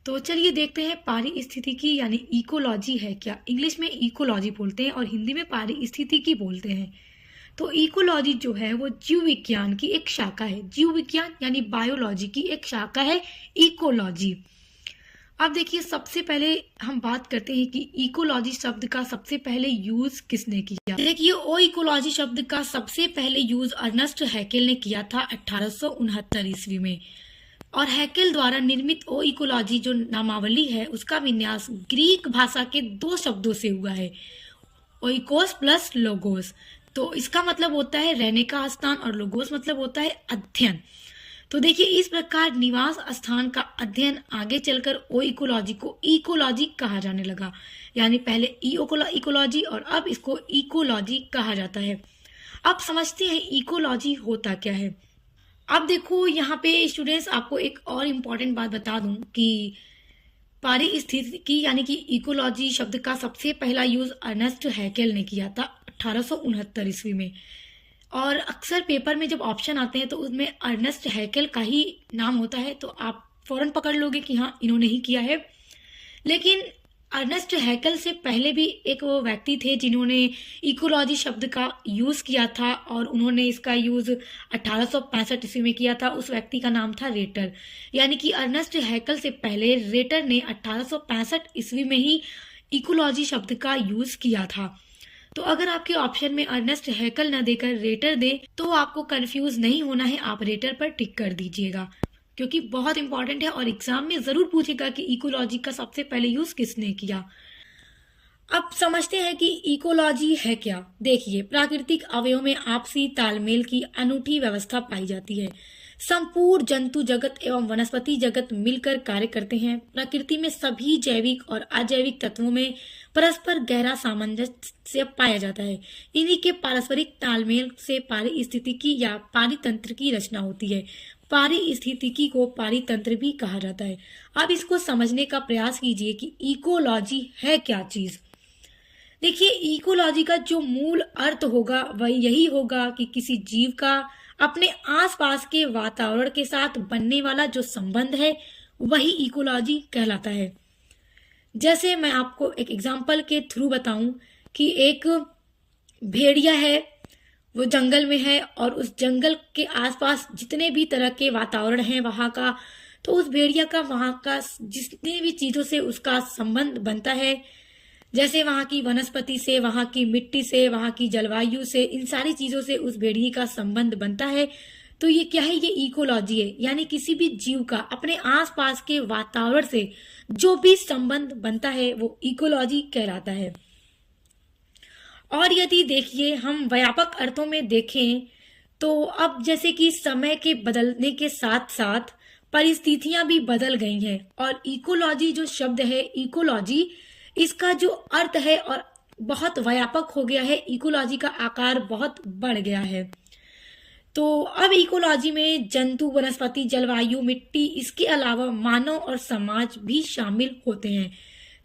तो चलिए देखते हैं पारिस्थितिकी यानी इकोलॉजी है क्या। इंग्लिश में इकोलॉजी बोलते हैं और हिंदी में पारिस्थितिकी बोलते हैं। तो इकोलॉजी जो है वो जीव विज्ञान की एक शाखा है। जीव विज्ञान यानी बायोलॉजी की एक शाखा है इकोलॉजी। अब देखिए, सबसे पहले हम बात करते हैं कि इकोलॉजी शब्द का सबसे पहले यूज किसने किया। देखिए, ओ इकोलॉजी शब्द का सबसे पहले यूज अर्नेस्ट हैकेल ने किया था 1869 ईस्वी में। और हैकेल द्वारा निर्मित ओ इकोलॉजी जो नामावली है उसका विन्यास ग्रीक भाषा के दो शब्दों से हुआ है, ओइकोस प्लस लोगोस। तो इसका मतलब होता है रहने का स्थान और लोगोस मतलब होता है अध्ययन। तो देखिए, इस प्रकार निवास स्थान का अध्ययन आगे चलकर ओ इकोलॉजी को इकोलॉजी कहा जाने लगा। यानी पहले इकोलॉजी और अब इसको इकोलॉजी कहा जाता है। अब समझते हैं इकोलॉजी होता क्या है। अब देखो, यहाँ पे स्टूडेंट्स आपको एक और इम्पॉर्टेंट बात बता दूं कि पारिस्थितिकी यानी कि इकोलॉजी शब्द का सबसे पहला यूज अर्नेस्ट हैकेल ने किया था 1869 ईस्वी में। और अक्सर पेपर में जब ऑप्शन आते हैं तो उसमें अर्नेस्ट हैकेल का ही नाम होता है, तो आप फौरन पकड़ लोगे कि हाँ, इन्होंने ही किया है। लेकिन अर्नेस्ट हैकेल से पहले भी एक वो व्यक्ति थे जिन्होंने इकोलॉजी शब्द का यूज किया था और उन्होंने इसका यूज 1865 ईस्वी में किया था। उस व्यक्ति का नाम था रेटर। यानी कि अर्नेस्ट हैकेल से पहले रेटर ने 1865 ईस्वी में ही इकोलॉजी शब्द का यूज किया था। तो अगर आपके ऑप्शन में अर्नेस्ट हैकेल न देकर रेटर दे तो आपको कंफ्यूज नहीं होना है, आप रेटर पर टिक कर दीजिएगा क्योंकि बहुत इंपॉर्टेंट है और एग्जाम में जरूर पूछेगा कि इकोलॉजी का सबसे पहले यूज किसने किया। अब समझते हैं कि इकोलॉजी है क्या। देखिए, प्राकृतिक अवयवों में आपसी तालमेल की अनूठी व्यवस्था पाई जाती है। संपूर्ण जंतु जगत एवं वनस्पति जगत मिलकर कार्य करते हैं। प्रकृति में सभी जैविक और अजैविक तत्वों में परस्पर गहरा सामंजस्य पाया जाता है। इन्हीं के पारस्परिक तालमेल से पारिस्थितिकी या पारितंत्र की रचना होती है। पारिस्थितिकी को पारितंत्र भी कहा जाता है। अब इसको समझने का प्रयास कीजिए कि इकोलॉजी है क्या चीज। देखिए, इकोलॉजी का जो मूल अर्थ होगा वह यही होगा कि किसी जीव का अपने आसपास के वातावरण के साथ बनने वाला जो संबंध है वही इकोलॉजी कहलाता है। जैसे मैं आपको एक एग्जांपल के थ्रू बताऊं कि एक भेड़िया है, वो जंगल में है और उस जंगल के आसपास जितने भी तरह के वातावरण है वहां का, तो उस भेड़िया का वहां का जितने भी चीजों से उसका संबंध बनता है, जैसे वहां की वनस्पति से, वहां की मिट्टी से, वहां की जलवायु से, इन सारी चीजों से उस भेड़िए का संबंध बनता है। तो ये क्या है, ये इकोलॉजी है। यानी किसी भी जीव का अपने आसपास के वातावरण से जो भी संबंध बनता है वो इकोलॉजी कहलाता है। और यदि देखिए हम व्यापक अर्थों में देखें तो अब जैसे कि समय के बदलने के साथ साथ परिस्थितियां भी बदल गई हैं और इकोलॉजी जो शब्द है, इकोलॉजी, इसका जो अर्थ है और बहुत व्यापक हो गया है। इकोलॉजी का आकार बहुत बढ़ गया है। तो अब इकोलॉजी में जंतु, वनस्पति, जलवायु, मिट्टी, इसके अलावा मानव और समाज भी शामिल होते हैं।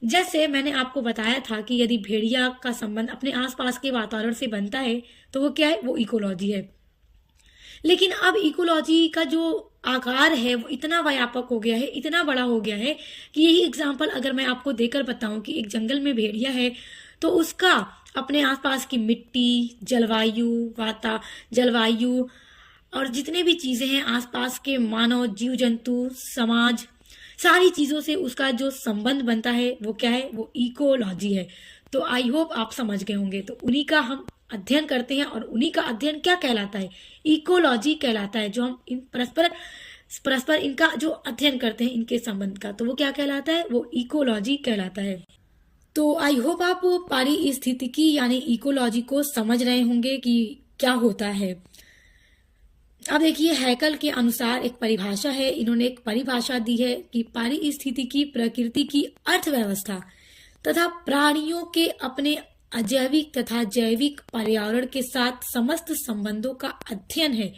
जैसे मैंने आपको बताया था कि यदि भेड़िया का संबंध अपने आसपास के वातावरण से बनता है तो वो क्या है, वो इकोलॉजी है। लेकिन अब इकोलॉजी का जो आकार है वो इतना व्यापक हो गया है, इतना बड़ा हो गया है कि यही एग्जाम्पल अगर मैं आपको देकर बताऊं कि एक जंगल में भेड़िया है तो उसका अपने आसपास की मिट्टी, जलवायु और जितने भी चीजें हैं आसपास के मानव, जीव जंतु, समाज, सारी चीजों से उसका जो संबंध बनता है वो क्या है, वो इकोलॉजी है। तो आई होप आप समझ गए होंगे। तो उन्हीं का हम अध्ययन करते हैं और उन्हीं का अध्ययन क्या कहलाता है, इकोलॉजी कहलाता है। जो हम इन परस्पर इनका जो अध्ययन करते हैं, इनके संबंध का, तो वो क्या कहलाता है, वो इकोलॉजी कहलाता है। तो आई होप आप पारिस्थितिकी यानी इकोलॉजी को समझ रहे होंगे कि क्या होता है। अब देखिए, हैकेल के अनुसार एक परिभाषा है, इन्होंने एक परिभाषा दी है कि पारिस्थितिकी प्रकृति की अर्थव्यवस्था तथा प्राणियों के अपने अजैविक तथा जैविक पर्यावरण के साथ समस्त संबंधों का अध्ययन है।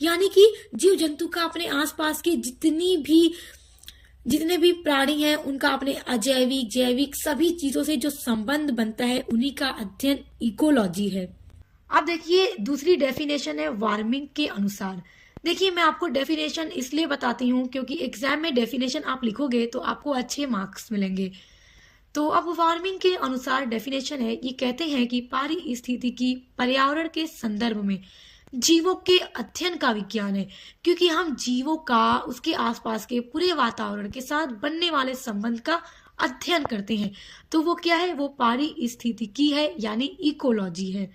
यानी कि जीव जंतु का अपने आसपास के जितने भी प्राणी हैं उनका अपने अजैविक, जैविक सभी चीजों से जो संबंध बनता है उन्हीं का अध्ययन इकोलॉजी है। अब देखिए, दूसरी डेफिनेशन है वार्मिंग के अनुसार। देखिए, मैं आपको डेफिनेशन इसलिए बताती हूँ क्योंकि एग्जाम में डेफिनेशन आप लिखोगे तो आपको अच्छे मार्क्स मिलेंगे। तो अब वार्मिंग के अनुसार डेफिनेशन है, ये कहते हैं कि पारिस्थितिकी पर्यावरण के संदर्भ में जीवों के अध्ययन का विज्ञान है, क्योंकि हम जीवों का उसके आसपास के पूरे वातावरण के साथ बनने वाले संबंध का अध्ययन करते हैं। तो वो क्या है? वो पारिस्थितिकी है, यानी इकोलॉजी है।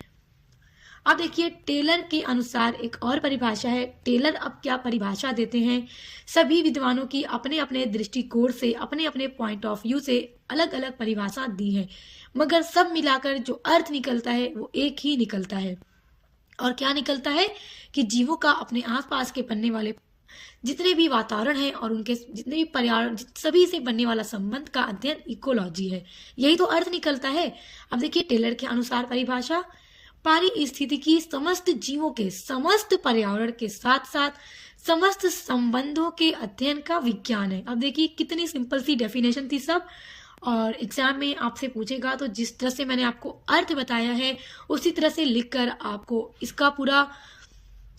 अब देखिए, टेलर के अनुसार एक और परिभाषा है। टेलर अब क्या परिभाषा देते हैं? सभी विद्वानों की अपने अपने दृष्टिकोण से, अपने अपने पॉइंट ऑफ व्यू से अलग अलग परिभाषा दी है, मगर सब मिलाकर जो अर्थ निकलता है वो एक ही निकलता है। और क्या निकलता है? कि जीवों का अपने आसपास के बनने वाले जितने भी वातावरण है और उनके जितने भी पर्यावरण, सभी से बनने वाला संबंध का अध्ययन इकोलॉजी है। यही तो अर्थ निकलता है। अब देखिए, टेलर के अनुसार परिभाषा, पारिस्थितिकी समस्त जीवों के समस्त पर्यावरण के साथ साथ समस्त संबंधों के अध्ययन का विज्ञान है। अब देखिए, कितनी सिंपल सी डेफिनेशन थी सब, और एग्जाम में आपसे पूछेगा तो जिस तरह से मैंने आपको अर्थ बताया है उसी तरह से लिखकर आपको इसका पूरा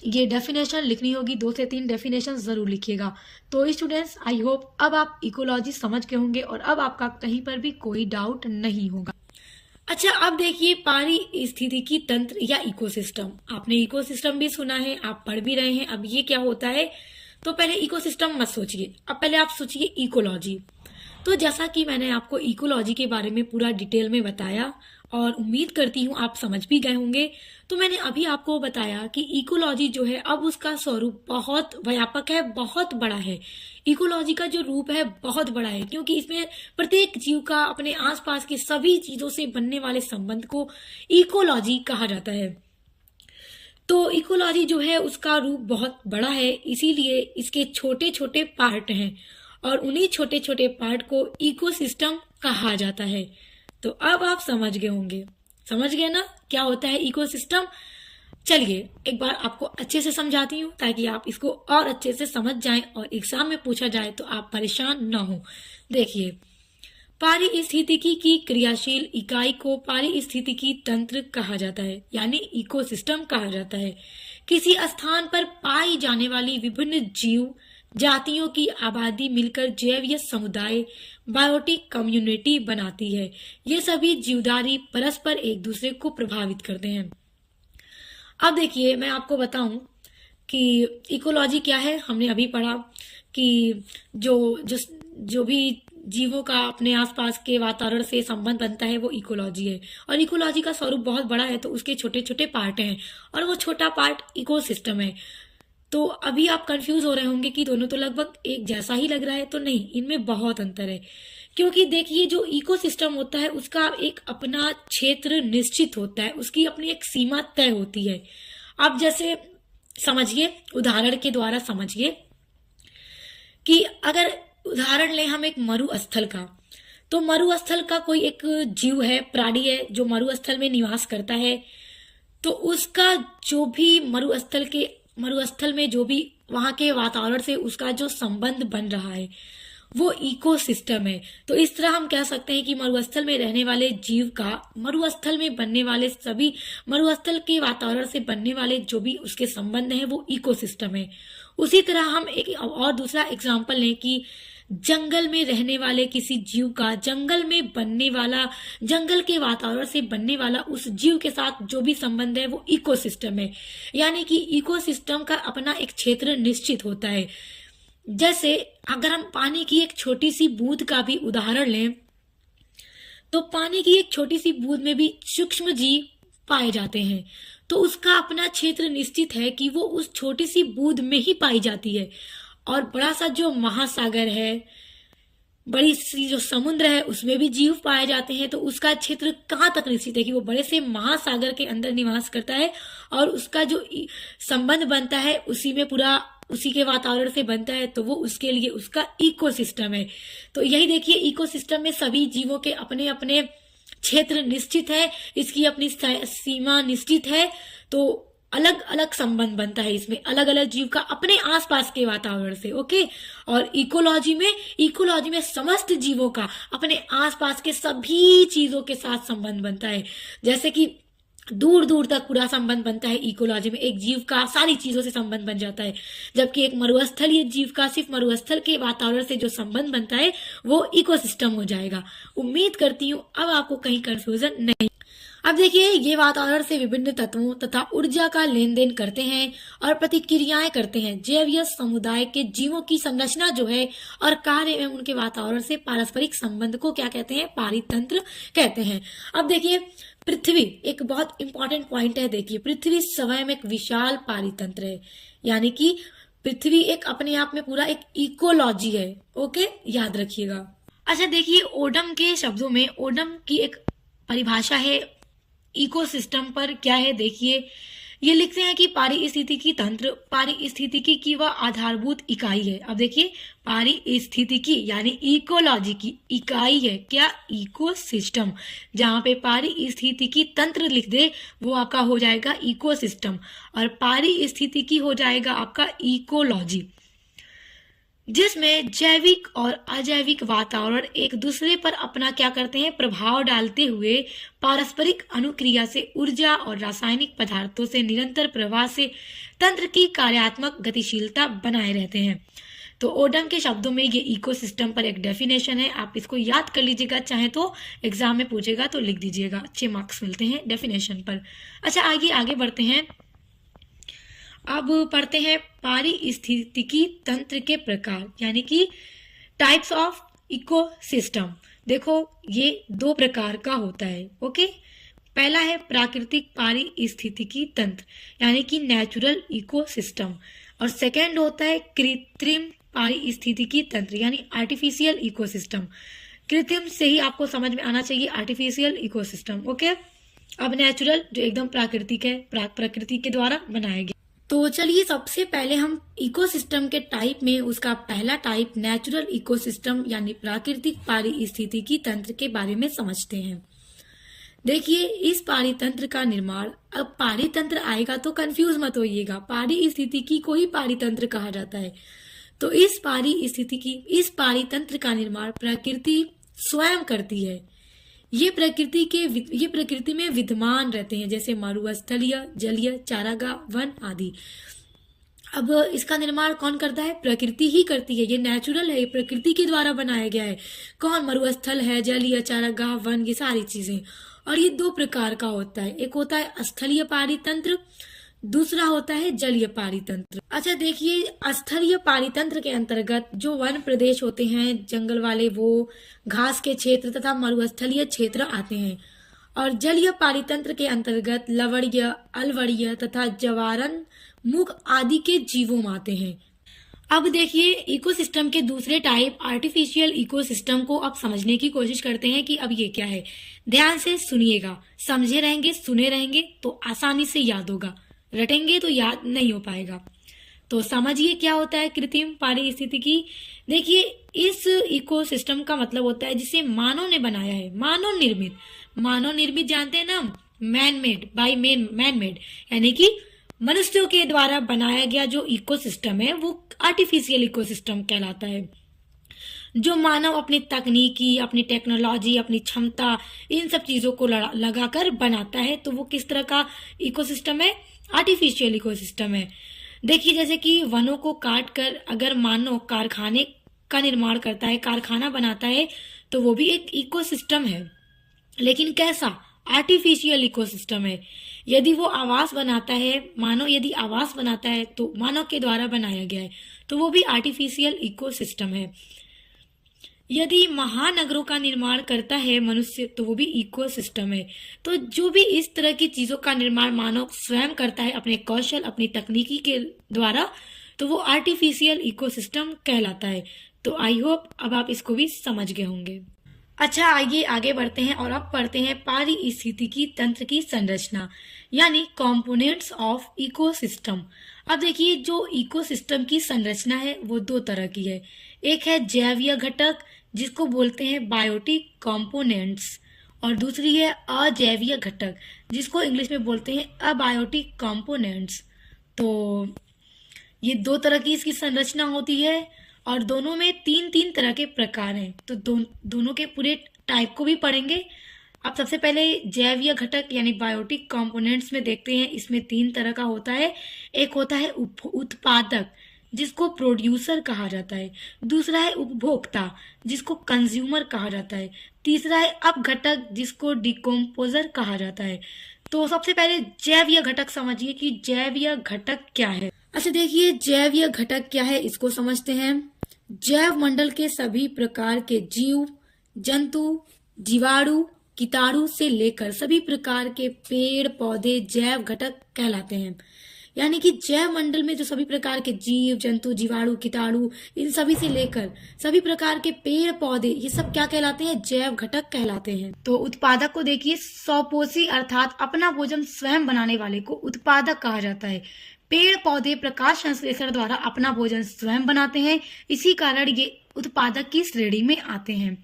ये डेफिनेशन लिखनी होगी। 2 से 3 डेफिनेशन जरूर लिखिएगा। तो स्टूडेंट्स, आई होप अब आप इकोलॉजी समझ गए होंगे और अब आपका कहीं पर भी कोई डाउट नहीं होगा। अच्छा, अब देखिए, पारिस्थितिकी तंत्र या इकोसिस्टम। आपने इकोसिस्टम भी सुना है, आप पढ़ भी रहे हैं। अब ये क्या होता है? तो पहले इकोसिस्टम मत सोचिए, अब पहले आप सोचिए इकोलॉजी। तो जैसा कि मैंने आपको इकोलॉजी के बारे में पूरा डिटेल में बताया और उम्मीद करती हूँ आप समझ भी गए होंगे। तो मैंने अभी आपको बताया कि इकोलॉजी जो है अब उसका स्वरूप बहुत व्यापक है, बहुत बड़ा है। इकोलॉजी का जो रूप है बहुत बड़ा है, क्योंकि इसमें प्रत्येक जीव का अपने आसपास की सभी चीजों से बनने वाले संबंध को इकोलॉजी कहा जाता है। तो इकोलॉजी जो है उसका रूप बहुत बड़ा है, इसीलिए इसके छोटे छोटे पार्ट हैं और उन्हीं छोटे छोटे पार्ट को इकोसिस्टम कहा जाता है। तो अब आप समझ गए होंगे, समझ गए ना क्या होता है इकोसिस्टम? चलिए एक बार आपको अच्छे से समझाती हूँ ताकि आप इसको और अच्छे से समझ जाएं और एग्जाम में पूछा जाए तो आप परेशान न हो। देखिए, पारिस्थितिकी की क्रियाशील इकाई को पारिस्थितिकी तंत्र कहा जाता है, यानी इकोसिस्टम कहा जाता है। किसी स्थान पर पाई जाने वाली विभिन्न जीव जातियों की आबादी मिलकर जैवीय समुदाय, बायोटिक कम्युनिटी बनाती है। ये सभी जीवधारी परस्पर एक दूसरे को प्रभावित करते हैं। अब देखिए, मैं आपको बताऊं कि इकोलॉजी क्या है। हमने अभी पढ़ा कि जो भी जीवों का अपने आसपास के वातावरण से संबंध बनता है वो इकोलॉजी है, और इकोलॉजी का स्वरूप बहुत बड़ा है तो उसके छोटे छोटे पार्ट हैं और वो छोटा पार्ट इकोसिस्टम है। तो अभी आप कंफ्यूज हो रहे होंगे कि दोनों तो लगभग एक जैसा ही लग रहा है, तो नहीं, इनमें बहुत अंतर है। क्योंकि देखिए, जो इकोसिस्टम होता है उसका एक अपना क्षेत्र निश्चित होता है, उसकी अपनी एक सीमा तय होती है। आप जैसे समझिए, उदाहरण के द्वारा समझिए कि अगर उदाहरण लें हम एक मरुस्थल का, तो मरुस्थल का कोई एक जीव है, प्राणी है जो मरुस्थल में निवास करता है, तो उसका जो भी मरुस्थल में जो भी वहां के वातावरण से उसका जो संबंध बन रहा है वो इकोसिस्टम है। तो इस तरह हम कह सकते हैं कि मरुस्थल में रहने वाले जीव का मरुस्थल में बनने वाले सभी मरुस्थल के वातावरण से बनने वाले जो भी उसके संबंध हैं वो इकोसिस्टम है। उसी तरह हम एक और दूसरा एग्जांपल लें कि जंगल में रहने वाले किसी जीव का जंगल में बनने वाला, जंगल के वातावरण से बनने वाला उस जीव के साथ जो भी संबंध है वो इकोसिस्टम है। यानी कि इकोसिस्टम का अपना एक क्षेत्र निश्चित होता है। जैसे अगर हम पानी की एक छोटी सी बूंद का भी उदाहरण लें, तो पानी की एक छोटी सी बूंद में भी सूक्ष्म जीव पाए जाते हैं, तो उसका अपना क्षेत्र निश्चित है कि वो उस छोटी सी बूंद में ही पाई जाती है। और बड़ा सा जो महासागर है, बड़ी सी जो समुद्र है, उसमें भी जीव पाए जाते हैं, तो उसका क्षेत्र कहाँ तक निश्चित है कि वो बड़े से महासागर के अंदर निवास करता है और उसका जो संबंध बनता है उसी में पूरा उसी के वातावरण से बनता है, तो वो उसके लिए उसका इकोसिस्टम है। तो यही देखिए, इकोसिस्टम में सभी जीवों के अपने अपने क्षेत्र निश्चित है, इसकी अपनी सीमा निश्चित है, तो अलग अलग संबंध बनता है इसमें, अलग अलग जीव का अपने आसपास के वातावरण से। ओके, और इकोलॉजी में समस्त जीवों का अपने आसपास के सभी चीजों के साथ संबंध बनता है। जैसे कि दूर दूर तक पूरा संबंध बनता है इकोलॉजी में। एक जीव का सारी चीजों से संबंध बन जाता है, जबकि एक मरुस्थलीय जीव का सिर्फ मरुस्थल के वातावरण से जो संबंध बनता है वो इकोसिस्टम हो जाएगा। उम्मीद करती हूँ अब आपको कहीं कंफ्यूजन नहीं। अब देखिए, ये वातावरण से विभिन्न तत्वों तथा ऊर्जा का लेन देन करते हैं और प्रतिक्रियाएं करते हैं। जैवीय समुदाय के जीवों की संरचना जो है और कार्य एवं उनके वातावरण से पारस्परिक संबंध को क्या कहते हैं? पारितंत्र कहते हैं। अब देखिए, पृथ्वी एक बहुत इंपॉर्टेंट पॉइंट है। देखिए, पृथ्वी स्वयं एक विशाल पारितंत्र है, यानी कि पृथ्वी एक अपने आप में पूरा एक इकोलॉजी है। ओके, याद रखिएगा। अच्छा देखिए, ओडम के शब्दों में ओडम की एक परिभाषा है इकोसिस्टम पर, क्या है देखिए, ये लिखते हैं कि पारिस्थितिकी तंत्र पारिस्थितिकी की वह आधारभूत इकाई है। अब देखिए, पारिस्थितिकी यानी इकोलॉजी की इकाई है क्या? इकोसिस्टम। जहां पे पारिस्थितिकी तंत्र लिख दे वो आपका हो जाएगा इकोसिस्टम, और पारिस्थितिकी हो जाएगा आपका इकोलॉजी, जिसमें जैविक और अजैविक वातावरण एक दूसरे पर अपना क्या करते हैं? प्रभाव डालते हुए पारस्परिक अनुक्रिया से ऊर्जा और रासायनिक पदार्थों से निरंतर प्रवाह से तंत्र की कार्यात्मक गतिशीलता बनाए रहते हैं। तो ओडम के शब्दों में ये इकोसिस्टम पर एक डेफिनेशन है, आप इसको याद कर लीजिएगा, चाहे तो एग्जाम में पूछेगा तो लिख दीजिएगा, अच्छे मार्क्स मिलते हैं डेफिनेशन पर। अच्छा, आगे बढ़ते हैं। अब पढ़ते हैं पारिस्थितिकी तंत्र के प्रकार, यानी कि टाइप्स ऑफ इकोसिस्टम। देखो, ये 2 प्रकार का होता है। ओके, पहला है प्राकृतिक पारिस्थितिकी तंत्र, यानी कि नेचुरल इकोसिस्टम, और सेकंड होता है कृत्रिम पारिस्थितिकी तंत्र, यानी आर्टिफिशियल इकोसिस्टम। कृत्रिम से ही आपको समझ में आना चाहिए आर्टिफिशियल इकोसिस्टम। ओके, अब नेचुरल जो एकदम प्राकृतिक है, प्रकृति के द्वारा बनाया गया। तो चलिए, सबसे पहले हम इकोसिस्टम के टाइप में उसका पहला टाइप नेचुरल इकोसिस्टम यानी प्राकृतिक पारिस्थितिकी तंत्र के बारे में समझते हैं। देखिए, इस पारितंत्र का निर्माण, अब पारितंत्र आएगा तो कंफ्यूज मत होइएगा, पारिस्थितिकी को ही पारितंत्र कहा जाता है। तो इस पारितंत्र का निर्माण प्रकृति स्वयं करती है। ये प्रकृति में विद्यमान रहते हैं, जैसे मरुस्थलीय, जलीय, चारागाह, वन आदि। अब इसका निर्माण कौन करता है? प्रकृति ही करती है। ये नेचुरल है, ये प्रकृति के द्वारा बनाया गया है। कौन? मरुस्थल है, जलीय, चारागाह, वन, ये सारी चीजें। और ये 2 प्रकार का होता है, एक होता है स्थलीय पारितंत्र, दूसरा होता है जलीय पारितंत्र। अच्छा देखिए, स्थलीय पारितंत्र के अंतर्गत जो वन प्रदेश होते हैं, जंगल वाले, वो घास के क्षेत्र तथा मरुस्थलीय क्षेत्र आते हैं, और जलीय पारितंत्र के अंतर्गत लवणीय, अलवणीय तथा जवारन मुख आदि के जीवों आते हैं। अब देखिए, इकोसिस्टम के दूसरे टाइप आर्टिफिशियल इकोसिस्टम को अब समझने की कोशिश करते हैं कि अब ये क्या है। ध्यान से सुनिएगा, समझे रहेंगे, सुने रहेंगे तो आसानी से याद होगा, रटेंगे तो याद नहीं हो पाएगा। तो समझिए क्या होता है कृत्रिम पारिस्थितिकी। देखिए, इस इकोसिस्टम का मतलब होता है जिसे मानव ने बनाया है, मानव निर्मित जानते हैं ना, मैन मेड, यानी कि मनुष्यों के द्वारा बनाया गया जो इकोसिस्टम है वो आर्टिफिशियल इकोसिस्टम कहलाता है। जो मानव अपनी तकनीकी, अपनी टेक्नोलॉजी, अपनी क्षमता, इन सब चीजों को लगाकर बनाता है, तो वो किस तरह का इकोसिस्टम है? आर्टिफिशियल इकोसिस्टम है। देखिए, जैसे कि वनों को काट कर अगर मानव कारखाने का निर्माण करता है, कारखाना बनाता है, तो वो भी एक इकोसिस्टम है, लेकिन कैसा? आर्टिफिशियल इकोसिस्टम है। यदि वो आवास बनाता है, मानव यदि आवास बनाता है तो मानव के द्वारा बनाया गया है, तो वो भी आर्टिफिशियल इकोसिस्टम है। यदि महानगरों का निर्माण करता है मनुष्य, तो वो भी इकोसिस्टम है। तो जो भी इस तरह की चीजों का निर्माण मानव स्वयं करता है अपने कौशल, अपनी तकनीकी के द्वारा, तो वो आर्टिफिशियल इकोसिस्टम कहलाता है। तो आई होप अब आप इसको भी समझ गए होंगे। अच्छा, आइए आगे बढ़ते हैं और अब पढ़ते हैं पारिस्थितिकी तंत्र की संरचना, यानी कंपोनेंट्स ऑफ इकोसिस्टम। अब देखिए, जो इकोसिस्टम की संरचना है वो 2 तरह की है। एक है जैवीय घटक, जिसको बोलते हैं बायोटिक कंपोनेंट्स, और दूसरी है अजैवीय घटक, जिसको इंग्लिश में बोलते हैं अबायोटिक कंपोनेंट्स। तो ये 2 तरह की इसकी संरचना होती है, और दोनों में 3 तरह के प्रकार हैं। तो दोनों के पूरे टाइप को भी पढ़ेंगे, अब सबसे पहले जैवीय घटक यानी बायोटिक कंपोनेंट्स में देखते हैं। इसमें 3 तरह का होता है। एक होता है उत्पादक, जिसको प्रोड्यूसर कहा जाता है। दूसरा है उपभोक्ता, जिसको कंज्यूमर कहा जाता है। तीसरा है अपघटक, जिसको डिकम्पोजर कहा जाता है। तो सबसे पहले जैवीय घटक समझिए कि जैवीय घटक क्या है। अच्छा देखिए, जैवीय घटक क्या है इसको समझते हैं। जैव मंडल के सभी प्रकार के जीव, जंतु, जीवाणु, कीटाणु से लेकर सभी प्रकार के पेड़ पौधे जैव घटक कहलाते हैं। यानी कि जैव मंडल में जो सभी प्रकार के जीव, जंतु, जीवाणु, कीटाणु, इन सभी से लेकर सभी प्रकार के पेड़ पौधे, ये सब क्या कहलाते हैं? जैव घटक कहलाते हैं। तो उत्पादक को देखिए, स्वपोषी अर्थात अपना भोजन स्वयं बनाने वाले को उत्पादक कहा जाता है। पेड़ पौधे प्रकाश संश्लेषण द्वारा अपना भोजन स्वयं बनाते हैं, इसी कारण ये उत्पादक की श्रेणी में आते हैं।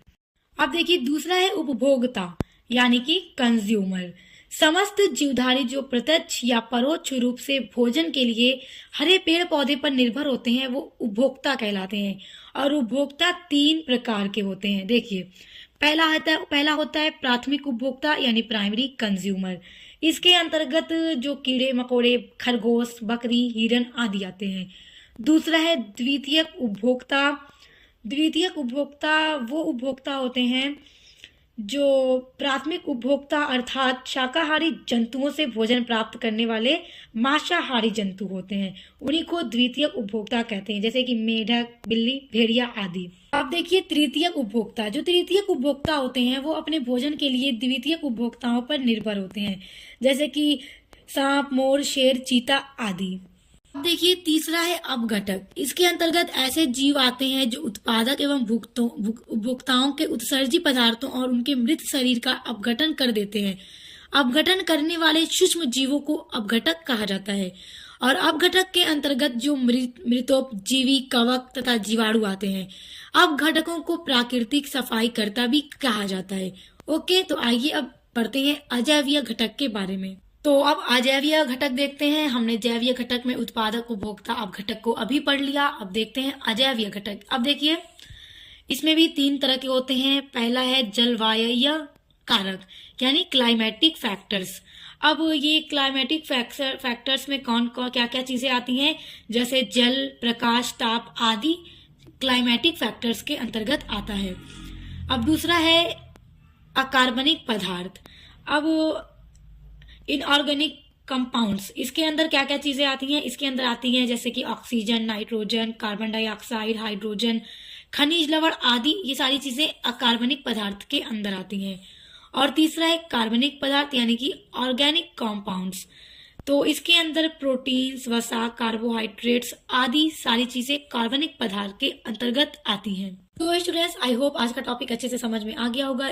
अब देखिए, दूसरा है उपभोक्ता यानी कि कंज्यूमर। समस्त जीवधारी जो प्रत्यक्ष या परोक्ष रूप से भोजन के लिए हरे पेड़ पौधे पर निर्भर होते हैं, वो उपभोक्ता कहलाते हैं। और उपभोक्ता 3 प्रकार के होते हैं। देखिए, पहला होता है प्राथमिक उपभोक्ता यानी प्राइमरी कंज्यूमर। इसके अंतर्गत जो कीड़े मकोड़े, खरगोश, बकरी, हिरन आदि आते हैं। दूसरा है द्वितीयक उपभोक्ता। द्वितीयक उपभोक्ता वो उपभोक्ता होते हैं जो प्राथमिक उपभोक्ता अर्थात शाकाहारी जंतुओं से भोजन प्राप्त करने वाले मांसाहारी जंतु होते हैं, उन्हीं को द्वितीयक उपभोक्ता कहते हैं, जैसे कि मेढक, बिल्ली, भेड़िया आदि। अब देखिए तृतीयक उपभोक्ता। जो तृतीयक उपभोक्ता होते हैं वो अपने भोजन के लिए द्वितीयक उपभोक्ताओं पर निर्भर होते हैं, जैसे कि सांप, मोर, शेर, चीता आदि। अब देखिए तीसरा है अपघटक। इसके अंतर्गत ऐसे जीव आते हैं जो उत्पादक एवं उपभोक्ताओं के उत्सर्जी पदार्थों और उनके मृत शरीर का अपघटन कर देते हैं। अपघटन करने वाले सूक्ष्म जीवों को अपघटक कहा जाता है। और अपघटक के अंतर्गत जो मृतोपजीवी, कवक तथा जीवाणु आते हैं। अपघटकों को प्राकृतिक सफाई कर्ता भी कहा जाता है। ओके, तो आइए अब पढ़ते हैं अजैवीय घटक के बारे में। तो अब अजैवीय घटक देखते हैं। हमने जैवीय घटक में उत्पादक, उपभोक्ता, अपघटक को अभी पढ़ लिया। अब देखते हैं अजैवीय घटक। अब देखिए, इसमें भी 3 तरह के होते हैं। पहला है जलवायु कारक यानी क्लाइमेटिक फैक्टर्स। अब ये क्लाइमेटिक फैक्टर्स में कौन कौन क्या क्या चीजें आती हैं, जैसे जल, प्रकाश, ताप आदि क्लाइमेटिक फैक्टर्स के अंतर्गत आता है। अब दूसरा है अकार्बनिक पदार्थ। अब इनऑर्गेनिक कंपाउंड्स, इसके अंदर क्या क्या चीजें आती हैं? इसके अंदर आती हैं जैसे कि oxygen, nitrogen, carbon dioxide, hydrogen, खनिज लवण आदि। ये सारी चीजें अकार्बनिक पदार्थ के अंदर आती हैं। और तीसरा है कार्बनिक पदार्थ यानी कि ऑर्गेनिक कंपाउंड्स। तो इसके अंदर प्रोटीन्स, वसा, कार्बोहाइड्रेट्स आदि सारी चीजें कार्बनिक पदार्थ के अंतर्गत आती हैं। तो स्टूडेंट्स, आई होप आज का टॉपिक अच्छे से समझ में आ गया होगा।